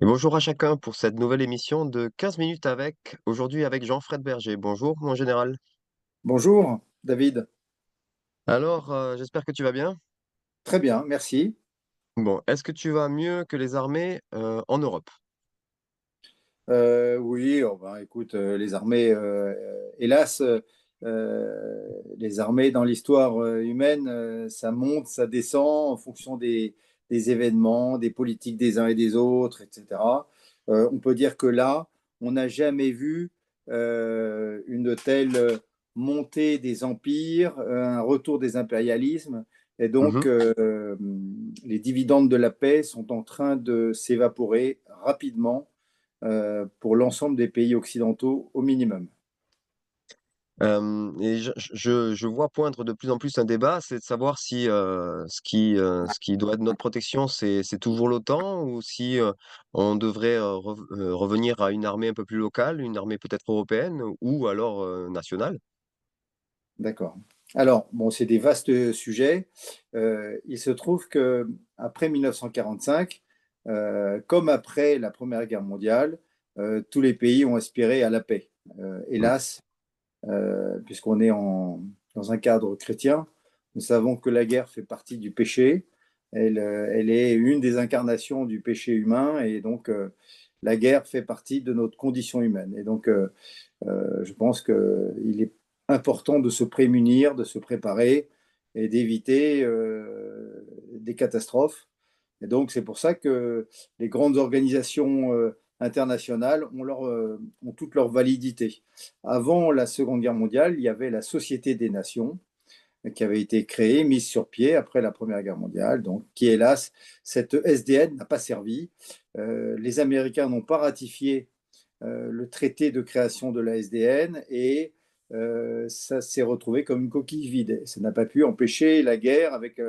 Et bonjour à chacun pour cette nouvelle émission de 15 minutes aujourd'hui avec Jean-Fred Berger. Bonjour mon général. Bonjour David, Alors, j'espère que tu vas bien. très bien, merci. Bon, est-ce que tu vas mieux que les armées en Europe? Oui, oh ben, écoute, les armées, hélas, les armées dans l'histoire humaine, ça monte, ça descend en fonction des événements, des politiques des uns et des autres, etc. On peut dire que là, on n'a jamais vu une telle montée des empires, un retour des impérialismes, et donc Mmh. les dividendes de la paix sont en train de s'évaporer rapidement pour l'ensemble des pays occidentaux au minimum. Et je vois poindre de plus en plus un débat, c'est de savoir si, ce qui doit être notre protection, c'est toujours l'OTAN ou si, on devrait, revenir à une armée un peu plus locale, une armée peut-être européenne ou alors, nationale? D'accord. Alors, bon, c'est des vastes sujets. Il se trouve que après 1945, comme après la Première Guerre mondiale, tous les pays ont aspiré à la paix. Mmh. Hélas, puisqu'on est dans un cadre chrétien, nous savons que la guerre fait partie du péché. Elle est une des incarnations du péché humain, et donc la guerre fait partie de notre condition humaine. Et donc, je pense qu'il est important de se prémunir, de se préparer et d'éviter des catastrophes. Et donc, c'est pour ça que les grandes organisations internationales ont toute leur validité. Avant la Seconde Guerre mondiale, il y avait la Société des Nations qui avait été créée, mise sur pied après la Première Guerre mondiale, donc qui, hélas, cette SDN n'a pas servi. Les Américains n'ont pas ratifié le traité de création de la SDN, et ça s'est retrouvé comme une coquille vide. Ça n'a pas pu empêcher la guerre avec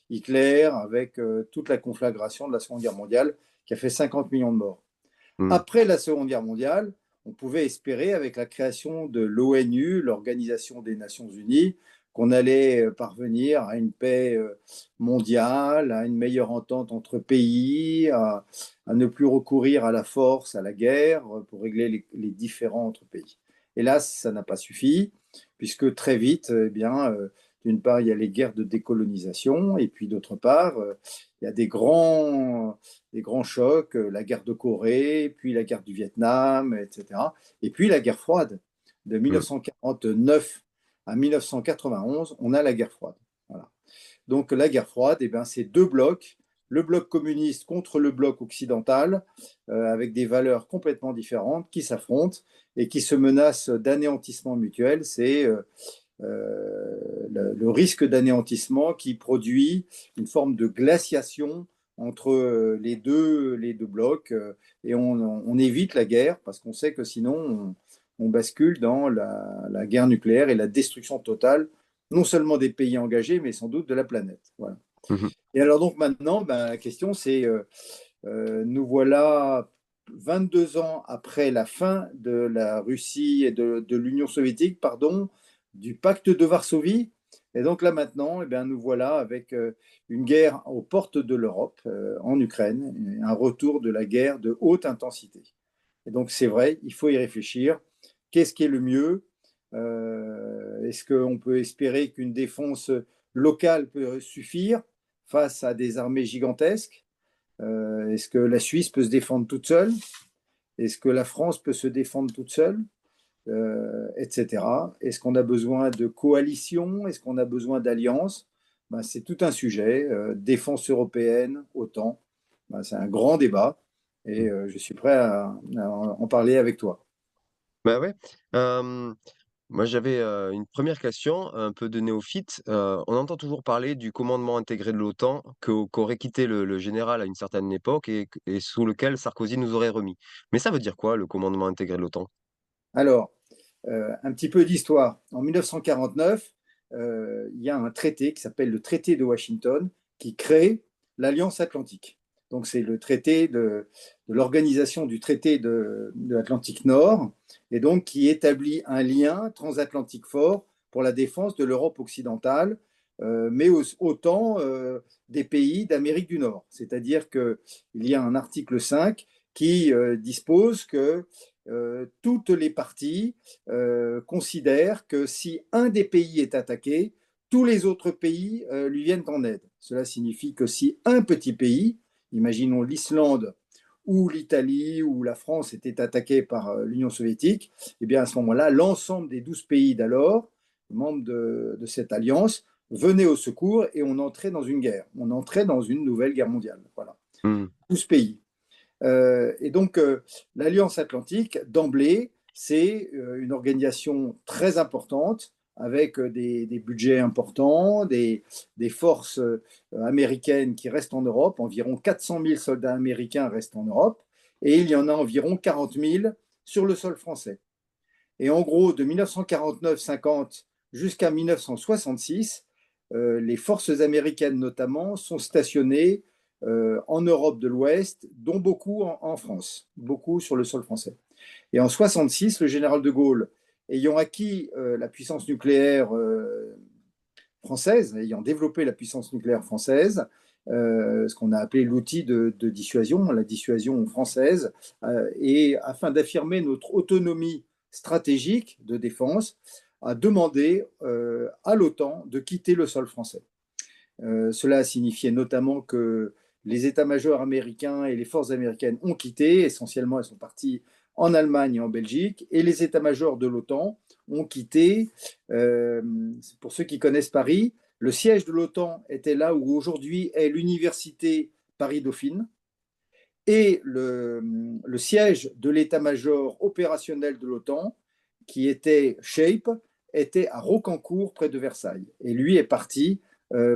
Hitler, avec toute la conflagration de la Seconde Guerre mondiale qui a fait 50 millions de morts. Mmh. Après la Seconde Guerre mondiale, on pouvait espérer, avec la création de l'ONU, l'Organisation des Nations Unies, qu'on allait parvenir à une paix mondiale, à une meilleure entente entre pays, à ne plus recourir à la force, à la guerre, pour régler les différends entre pays. Hélas, ça n'a pas suffi, puisque très vite, eh bien, d'une part, il y a les guerres de décolonisation, et puis d'autre part, il y a des grands chocs, la guerre de Corée, puis la guerre du Vietnam, etc. Et puis la guerre froide. De Mmh. 1949 à 1991, on a la guerre froide. Voilà. Donc la guerre froide, eh ben, c'est deux blocs, le bloc communiste contre le bloc occidental, avec des valeurs complètement différentes qui s'affrontent et qui se menacent d'anéantissement mutuel. C'est le risque d'anéantissement qui produit une forme de glaciation entre les deux blocs, et on évite la guerre parce qu'on sait que sinon on bascule dans la guerre nucléaire et la destruction totale, non seulement des pays engagés, mais sans doute de la planète. Voilà. Mmh. Et alors donc maintenant, ben, la question c'est, nous voilà 22 ans après la fin de la Russie et de l'Union soviétique, pardon, du pacte de Varsovie. Et donc là maintenant, eh bien, nous voilà avec une guerre aux portes de l'Europe, en Ukraine, un retour de la guerre de haute intensité. Et donc c'est vrai, il faut y réfléchir. Qu'est-ce qui est le mieux? Est-ce qu'on peut espérer qu'une défense locale peut suffire face à des armées gigantesques? Est-ce que la Suisse peut se défendre toute seule? Est-ce que la France peut se défendre toute seule? Etc. Est-ce qu'on a besoin de coalition? Est-ce qu'on a besoin d'alliances? Ben, c'est tout un sujet. Défense européenne, OTAN, ben, c'est un grand débat, et Mmh. je suis prêt à en parler avec toi. Bah, ouais. Hem Moi, j'avais, une première question, un peu de néophyte. On entend toujours parler du commandement intégré de l'OTAN qu'aurait quitté le général à une certaine époque et sous lequel Sarkozy nous aurait remis. Mais ça veut dire quoi, le commandement intégré de l'OTAN? Alors, un petit peu d'histoire. En 1949, il y a un traité qui s'appelle le traité de Washington qui crée l'Alliance Atlantique. Donc c'est le traité de l'organisation du traité de l'Atlantique Nord, et donc qui établit un lien transatlantique fort pour la défense de l'Europe occidentale, mais autant des pays d'Amérique du Nord. C'est-à-dire qu'il y a un article 5 qui dispose que toutes les parties considèrent que si un des pays est attaqué, tous les autres pays lui viennent en aide. Cela signifie que si un petit pays, imaginons l'Islande ou l'Italie ou la France était attaquée par l'Union soviétique, eh bien à ce moment-là, l'ensemble des 12 pays d'alors, membres de cette alliance, venaient au secours et on entrait dans une guerre. On entrait dans une nouvelle guerre mondiale. Voilà. Mmh. 12 pays. Et donc, l'Alliance Atlantique, d'emblée, c'est une organisation très importante avec des budgets importants, des forces américaines qui restent en Europe. Environ 400 000 soldats américains restent en Europe et il y en a environ 40 000 sur le sol français. Et en gros, de 1949-50 jusqu'à 1966, les forces américaines notamment sont stationnées en Europe de l'Ouest, dont beaucoup en France, beaucoup sur le sol français. Et en 66, le général de Gaulle, ayant acquis la puissance nucléaire française, ayant développé la puissance nucléaire française, ce qu'on a appelé l'outil de dissuasion, la dissuasion française, et afin d'affirmer notre autonomie stratégique de défense, a demandé à l'OTAN de quitter le sol français. Cela a signifié notamment que les états-majors américains et les forces américaines ont quitté, essentiellement elles sont parties en Allemagne et en Belgique, et les états-majors de l'OTAN ont quitté. Pour ceux qui connaissent Paris, le siège de l'OTAN était là où aujourd'hui est l'université Paris-Dauphine, et le siège de l'état-major opérationnel de l'OTAN, qui était SHAPE, était à Rocancourt, près de Versailles. Et lui est parti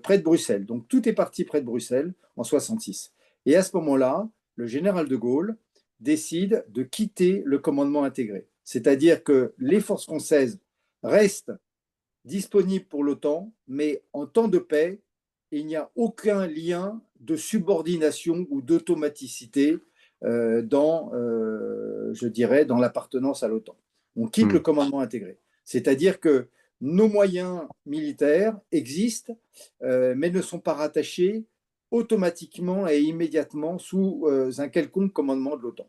près de Bruxelles. Donc tout est parti près de Bruxelles en 66. Et à ce moment-là, le général de Gaulle décide de quitter le commandement intégré. C'est-à-dire que les forces françaises restent disponibles pour l'OTAN, mais en temps de paix, il n'y a aucun lien de subordination ou d'automaticité je dirais, dans l'appartenance à l'OTAN. On quitte le Mmh. commandement intégré. C'est-à-dire que nos moyens militaires existent, mais ne sont pas rattachés automatiquement et immédiatement sous un quelconque commandement de l'OTAN.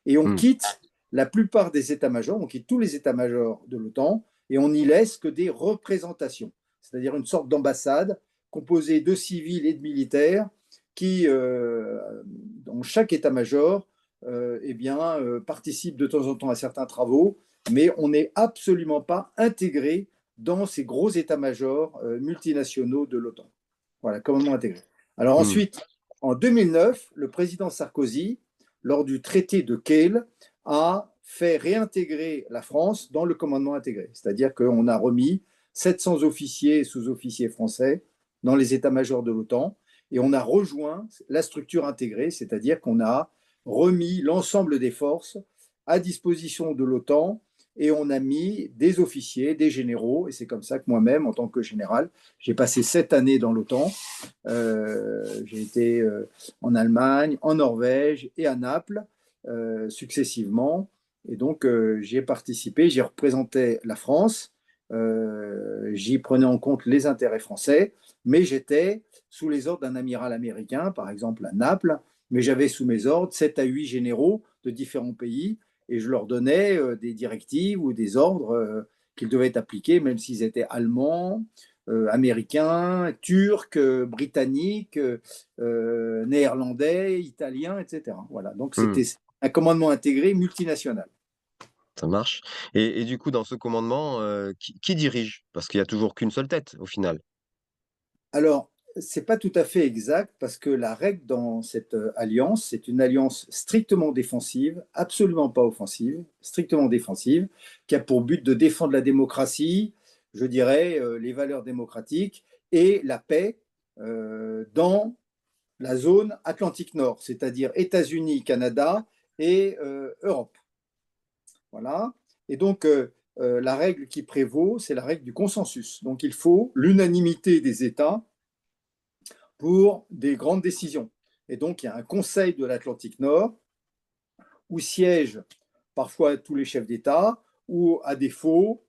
Et on Mmh. quitte la plupart des états-majors, on quitte tous les états-majors de l'OTAN et on n'y laisse que des représentations, c'est-à-dire une sorte d'ambassade composée de civils et de militaires qui, dans chaque état-major, eh bien, participe de temps en temps à certains travaux, mais on n'est absolument pas intégré dans ces gros états-majors multinationaux de l'OTAN. Voilà, commandement intégré. Alors Mmh. ensuite, en 2009, le président Sarkozy, lors du traité de Kehl, a fait réintégrer la France dans le commandement intégré. C'est-à-dire qu'on a remis 700 officiers et sous-officiers français dans les états-majors de l'OTAN et on a rejoint la structure intégrée, c'est-à-dire qu'on a remis l'ensemble des forces à disposition de l'OTAN et on a mis des officiers, des généraux, et c'est comme ça que moi-même, en tant que général, j'ai passé 7 années dans l'OTAN. J'ai été en Allemagne, en Norvège et à Naples, successivement. Et donc, j'y ai participé, j'y représentais la France, j'y prenais en compte les intérêts français, mais j'étais sous les ordres d'un amiral américain, par exemple à Naples, mais j'avais sous mes ordres 7 à 8 généraux de différents pays, et je leur donnais des directives ou des ordres qu'ils devaient appliquer, même s'ils étaient allemands, américains, turcs, britanniques, néerlandais, italiens, etc. Voilà, donc Mmh. c'était un commandement intégré multinational. Ça marche et du coup, dans ce commandement, qui dirige? Parce qu'il y a toujours qu'une seule tête, au final? Alors, c'est pas tout à fait exact parce que la règle dans cette alliance, c'est une alliance strictement défensive, absolument pas offensive, strictement défensive, qui a pour but de défendre la démocratie, je dirais, les valeurs démocratiques et la paix dans la zone Atlantique Nord, c'est-à-dire États-Unis, Canada et Europe. Voilà. Et donc, la règle qui prévaut, c'est la règle du consensus. Donc, il faut l'unanimité des États pour des grandes décisions. Et donc, il y a un Conseil de l'Atlantique Nord où siègent parfois tous les chefs d'État ou, à défaut,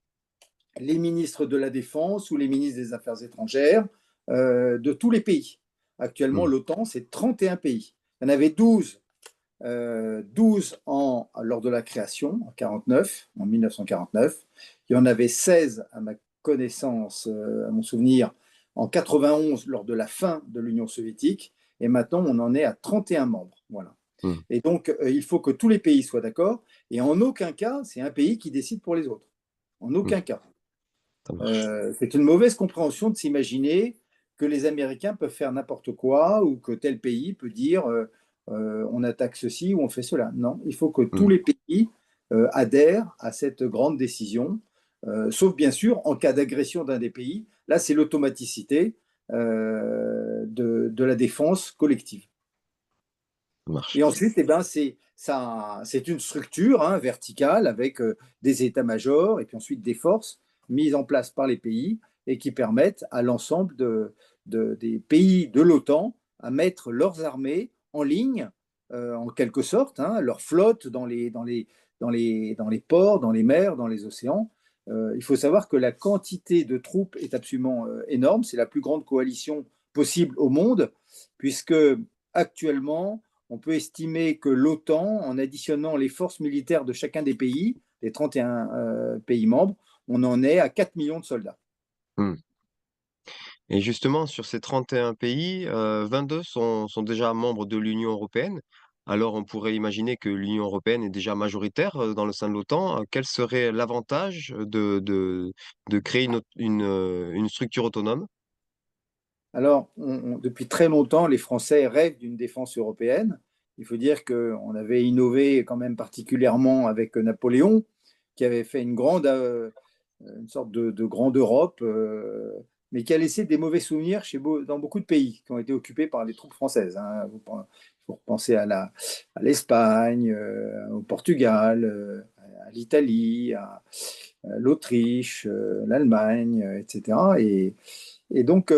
les ministres de la Défense ou les ministres des Affaires étrangères de tous les pays. Actuellement, Mmh. l'OTAN, c'est 31 pays. Il y en avait 12 12 lors de la création, en 1949. Il y en avait 16, à ma connaissance, à mon souvenir, en 91, lors de la fin de l'Union soviétique. Et maintenant, on en est à 31 membres. Voilà. Mmh. Et donc, il faut que tous les pays soient d'accord. Et en aucun cas, c'est un pays qui décide pour les autres. En Mmh. aucun cas. Ça marche. C'est une mauvaise compréhension de s'imaginer que les Américains peuvent faire n'importe quoi ou que tel pays peut dire on attaque ceci ou on fait cela. Non, il faut que tous Mmh. les pays adhèrent à cette grande décision, sauf bien sûr en cas d'agression d'un des pays. Là, c'est l'automaticité de la défense collective. Ça marche. Et ensuite, eh ben, c'est une structure verticale avec des états-majors et puis ensuite des forces mises en place par les pays et qui permettent à l'ensemble des pays de l'OTAN à mettre leurs armées en ligne, en quelque sorte, leur flotte dans les ports, dans les mers, dans les océans. Il faut savoir que la quantité de troupes est absolument énorme. C'est la plus grande coalition possible au monde, puisque actuellement, on peut estimer que l'OTAN, en additionnant les forces militaires de chacun des pays, les 31 pays membres, on en est à 4 millions de soldats. Mmh. Et justement, sur ces 31 pays, 22 sont déjà membres de l'Union européenne. Alors, on pourrait imaginer que l'Union européenne est déjà majoritaire, dans le sein de l'OTAN. Quel serait l'avantage de créer une structure autonome? Alors, depuis très longtemps, les Français rêvent d'une défense européenne. Il faut dire qu'on avait innové quand même particulièrement avec Napoléon, qui avait fait une sorte de grande Europe, mais qui a laissé des mauvais souvenirs dans beaucoup de pays qui ont été occupés par les troupes françaises. Il faut repenser à l'Espagne, au Portugal, à l'Italie, à l'Autriche, l'Allemagne, etc. Et donc,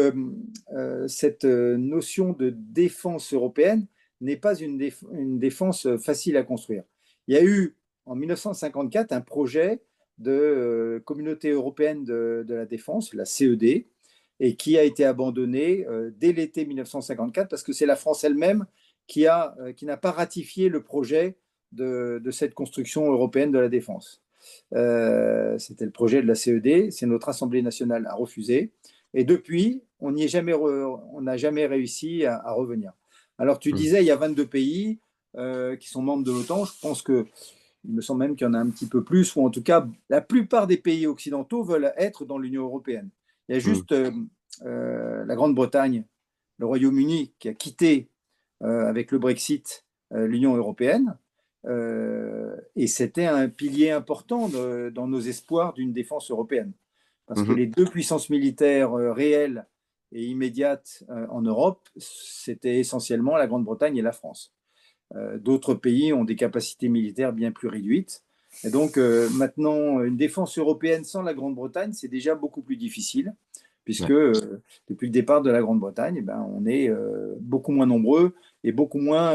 cette notion de défense européenne n'est pas une défense facile à construire. Il y a eu en 1954 un projet de communauté européenne de la défense, la CED, et qui a été abandonné dès l'été 1954 parce que c'est la France elle-même qui n'a pas ratifié le projet de cette construction européenne de la défense. C'était le projet de la CED, c'est notre Assemblée nationale a refusé. Et depuis, on n'a jamais réussi à revenir. Alors, tu Mmh. disais, il y a 22 pays qui sont membres de l'OTAN. Je pense que il me semble même qu'il y en a un petit peu plus, ou en tout cas, la plupart des pays occidentaux veulent être dans l'Union européenne. Il y a Mmh. juste la Grande-Bretagne, le Royaume-Uni, qui a quitté avec le Brexit l'Union européenne. Et c'était un pilier important dans nos espoirs d'une défense européenne. Parce que Mmh. les deux puissances militaires réelles et immédiates en Europe, c'était essentiellement la Grande-Bretagne et la France. D'autres pays ont des capacités militaires bien plus réduites. Et donc maintenant, une défense européenne sans la Grande-Bretagne, c'est déjà beaucoup plus difficile, puisque Ouais. depuis le départ de la Grande-Bretagne, eh ben, on est beaucoup moins nombreux et beaucoup moins,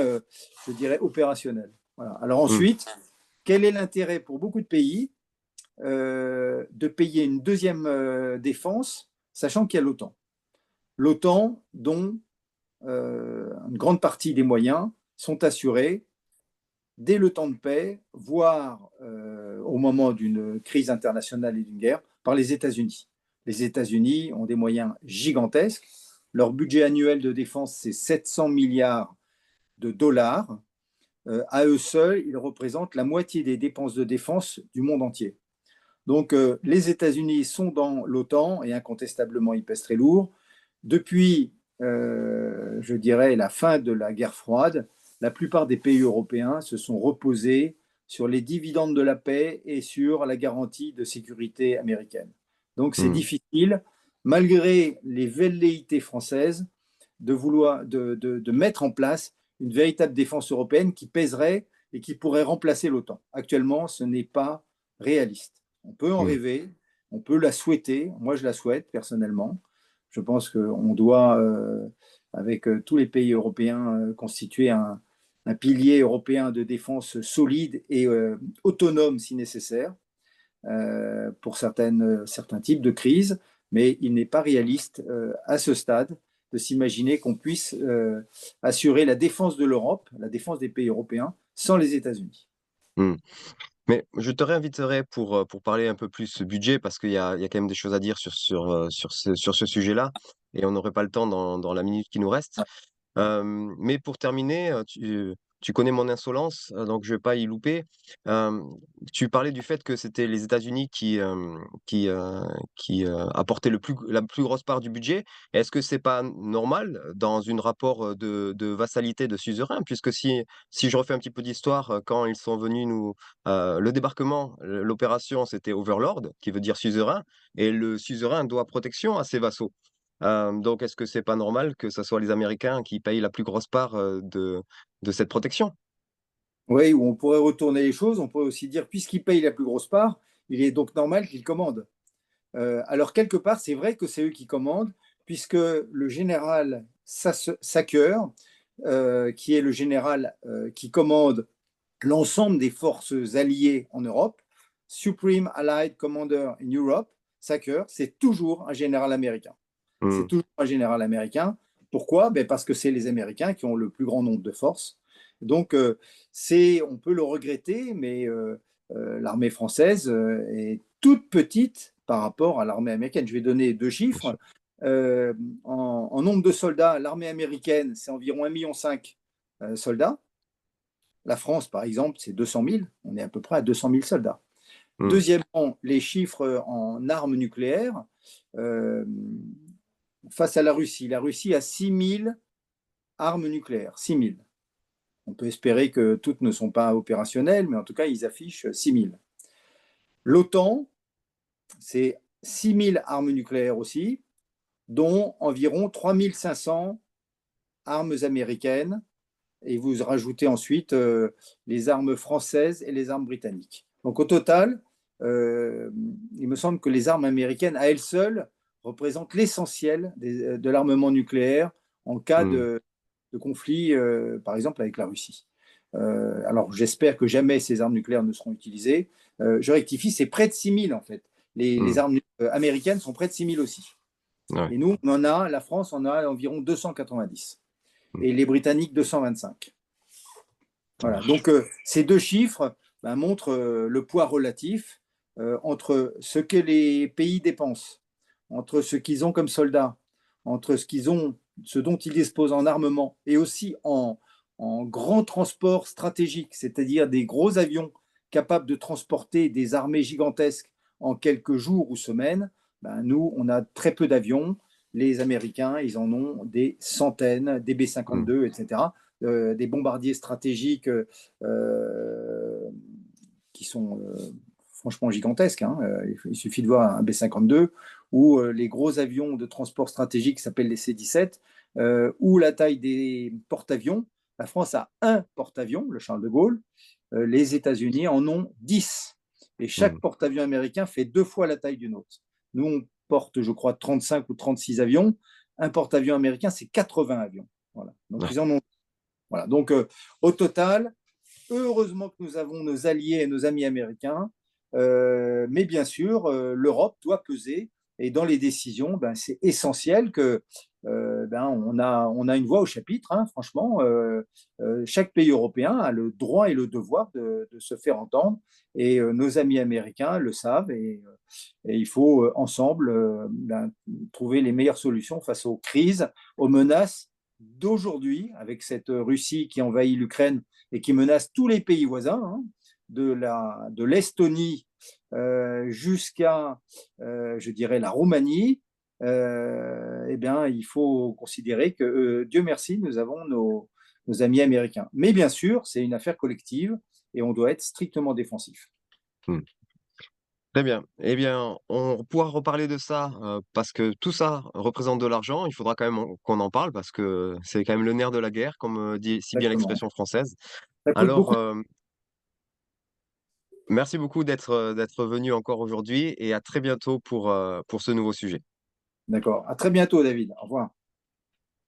je dirais, opérationnels. Voilà. Alors Mmh. ensuite, quel est l'intérêt pour beaucoup de pays de payer une deuxième défense, sachant qu'il y a l'OTAN? L'OTAN, dont une grande partie des moyens sont assurés dès le temps de paix, voire au moment d'une crise internationale et d'une guerre, par les États-Unis. Les États-Unis ont des moyens gigantesques. Leur budget annuel de défense, c'est 700 milliards de dollars. À eux seuls, ils représentent la moitié des dépenses de défense du monde entier. Donc, les États-Unis sont dans l'OTAN et incontestablement, ils pèsent très lourd. Depuis, je dirais, la fin de la guerre froide, la plupart des pays européens se sont reposés sur les dividendes de la paix et sur la garantie de sécurité américaine. Donc, c'est Mmh. difficile, malgré les velléités françaises, de mettre en place une véritable défense européenne qui pèserait et qui pourrait remplacer l'OTAN. Actuellement, ce n'est pas réaliste. On peut en Mmh. rêver, on peut la souhaiter. Moi, je la souhaite personnellement. Je pense qu'on doit, avec tous les pays européens, constituer un pilier européen de défense solide et autonome si nécessaire pour certains types de crises, mais il n'est pas réaliste à ce stade de s'imaginer qu'on puisse assurer la défense de l'Europe, la défense des pays européens, sans les États-Unis. Mmh. Mais je te réinviterai pour parler un peu plus budget parce qu'il y a quand même des choses à dire sur ce sujet-là et on n'aurait pas le temps dans la minute qui nous reste. Mais pour terminer, tu connais mon insolence, donc je vais pas y louper. Hem, Tu parlais du fait que c'était les États-Unis qui apportaient la plus grosse part du budget. Est-ce que c'est pas normal dans une rapport, de vassalité de suzerains? Puisque si je refais un petit peu d'histoire, quand ils sont venus le débarquement, l'opération, c'était Overlord, qui veut dire suzerain et le suzerain doit protection à ses vassaux. Donc est-ce que c'est pas normal que ça soit les Américains qui payent la plus grosse part, de cette protection? Oui, où on pourrait retourner les choses, on pourrait aussi dire, puisqu'il paye la plus grosse part, il est donc normal qu'il commande. Alors, quelque part, c'est vrai que c'est eux qui commandent, puisque le général Sacker, qui est le général qui commande l'ensemble des forces alliées en Europe, Supreme Allied Commander in Europe, Sacker, c'est toujours un général américain. C'est Mmh, toujours un général américain. Pourquoi? Ben parce que c'est les Américains qui ont le plus grand nombre de forces. Donc, on peut le regretter, mais l'armée française est toute petite par rapport à l'armée américaine. Je vais donner deux bien sûr. chiffres. Euh, en nombre de soldats, l'armée américaine, c'est environ 1,5 million soldats. La France, par exemple, c'est 200 000. On est à peu près à 200 000 soldats. Mmh, Deuxièmement, les chiffres en armes nucléaires. Euh, Face à la Russie. La Russie a 6 000 armes nucléaires. 6 000. On peut espérer que toutes ne sont pas opérationnelles, mais en tout cas, ils affichent 6 000. L'OTAN, c'est 6 000 armes nucléaires aussi, dont environ 3 500 armes américaines. Et vous rajoutez ensuite les armes françaises et les armes britanniques. Donc au total, euh, il me semble que les armes américaines, à elles seules, représentent l'essentiel de l'armement nucléaire en cas mmh, de conflit, par exemple, avec la Russie. Alors j'espère que jamais ces armes nucléaires ne seront utilisées. Je rectifie, c'est près de 6 000 en fait. Les mmh, armes américaines sont près de 6 000 aussi. ouais, Et nous, la France en a environ 290 mmh, et les Britanniques 225. ça Voilà. marche. Donc, ces deux chiffres montrent le poids relatif entre ce que les pays dépensent, entre ce qu'ils ont comme soldats, entre ce dont ils disposent en armement et aussi en grand transport stratégique, c'est-à-dire des gros avions capables de transporter des armées gigantesques en quelques jours ou semaines. Nous, on a très peu d'avions. Les Américains, ils en ont des centaines, des Mmh, B-52, etc. Des bombardiers stratégiques qui sont franchement gigantesques. Hein. Il suffit de voir un B-52 ou les gros avions de transport stratégique qui s'appellent les C-17 ou la taille des porte-avions. La France a un porte-avions, le Charles de Gaulle. Les États-Unis en ont 10. Et chaque mmh, porte-avions américain fait 2 fois la taille du nôtre. Nous, on porte, je crois, 35 ou 36 avions. Un porte-avions américain, c'est 80 avions. Voilà. Donc, ouais, ils en ont. Voilà. Donc, au total, heureusement que nous avons nos alliés et nos amis américains, mais bien sûr, l'Europe doit peser et dans les décisions, c'est essentiel que on a une voix au chapitre. Hein, franchement, chaque pays européen a le droit et le devoir de se faire entendre et nos amis américains le savent et il faut ensemble trouver les meilleures solutions face aux crises, aux menaces d'aujourd'hui avec cette Russie qui envahit l'Ukraine et qui menace tous les pays voisins, hein, de l'Estonie jusqu'à, je dirais, la Roumanie. Eh bien, il faut considérer que, Dieu merci, nous avons nos amis américains. Mais bien sûr, c'est une affaire collective et on doit être strictement défensif. mmh. Très bien. Eh bien, on pourra reparler de ça, parce que tout ça représente de l'argent. Il faudra quand même qu'on en parle parce que c'est quand même le nerf de la guerre, comme, dit si bien Exactement. l'expression française. Ça coûte Alors, beaucoup. merci beaucoup d'être venu encore aujourd'hui et à très bientôt pour ce nouveau sujet. D'accord. À très bientôt, David. Au revoir.